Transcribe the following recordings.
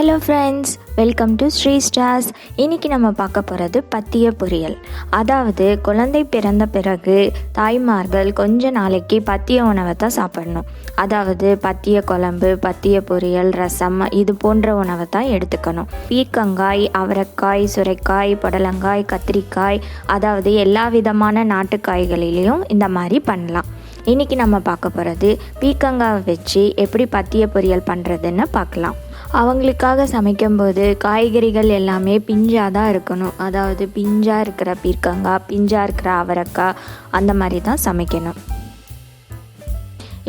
Hello friends, welcome to Sristars. இன்றைக்கி நம்ம பார்க்க போகிறது பத்திய பொரியல். அதாவது குழந்தை பிறந்த பிறகு தாய்மார்கள் கொஞ்ச நாளைக்கு பத்திய உணவை தான் சாப்பிடணும். அதாவது பத்திய குழம்பு, பத்திய பொரியல், ரசம் இது போன்ற உணவை தான் எடுத்துக்கணும். பீர்க்கங்காய், அவரைக்காய், சுரைக்காய், புடலங்காய், கத்திரிக்காய், அதாவது எல்லா விதமான நாட்டுக்காய்களிலையும் இந்த மாதிரி பண்ணலாம். இன்றைக்கி நம்ம பார்க்க போகிறது பீர்க்கங்காவை வச்சு எப்படி பத்திய பொரியல் பண்ணுறதுன்னு பார்க்கலாம். அவங்களுக்காக சமைக்கும்போது காய்கறிகள் எல்லாமே பிஞ்சாக தான் இருக்கணும். அதாவது பிஞ்சாக இருக்கிற பீர்க்கங்காய், பிஞ்சாக இருக்கிற அவரைக்காய் அந்த மாதிரி தான் சமைக்கணும்.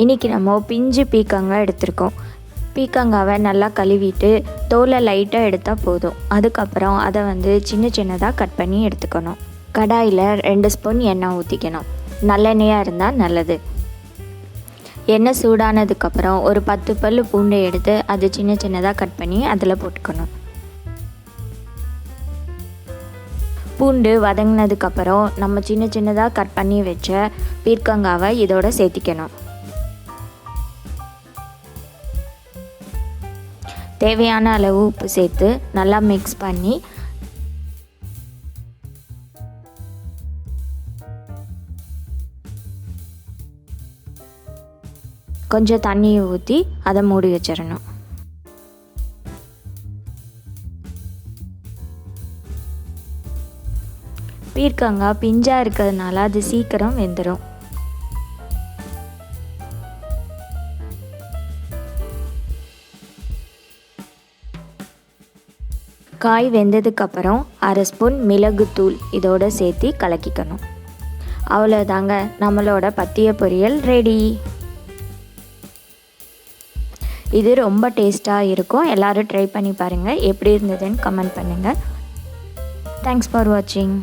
இன்றைக்கி நம்ம பிஞ்சு பீர்க்கங்காய் எடுத்திருக்கோம். பீர்க்கங்காவை நல்லா கழுவிட்டு தோலை லைட்டாக எடுத்தால் போதும். அதுக்கப்புறம் அதை சின்ன சின்னதாக கட் பண்ணி எடுத்துக்கணும். கடாயில் 2 ஸ்பூன் எண்ணெய் ஊற்றிக்கணும். நல்லெண்ணெயாக இருந்தால் நல்லது. எண்ணெய் சூடானதுக்கப்புறம் ஒரு 10 பல் பூண்டை எடுத்து அது சின்ன சின்னதாக கட் பண்ணி அதில் போட்டுக்கணும். பூண்டு வதங்கினதுக்கப்புறம் நம்ம சின்ன சின்னதாக கட் பண்ணி வச்ச பீர்க்கங்காவை இதோட சேர்த்திக்கணும். தேவையான அளவு உப்பு சேர்த்து நல்லா மிக்ஸ் பண்ணி கொஞ்சம் தண்ணியை ஊற்றி அதை மூடி வச்சிடணும். பீர்க்கங்காய் பிஞ்சாக இருக்கிறதுனால அது சீக்கிரம் வெந்துடும். காய் வெந்ததுக்கப்புறம் 1/2 ஸ்பூன் மிளகு தூள் இதோடு சேர்த்து கலக்கிக்கணும். அவ்வளோதாங்க, நம்மளோட பத்திய பொரியல் ரெடி. இது ரொம்ப டேஸ்ட்டாக இருக்கும். எல்லோரும் ட்ரை பண்ணி பாருங்கள். எப்படி இருந்ததுன்னு கமெண்ட் பண்ணுங்கள். தேங்க்ஸ் ஃபார் வாட்சிங்.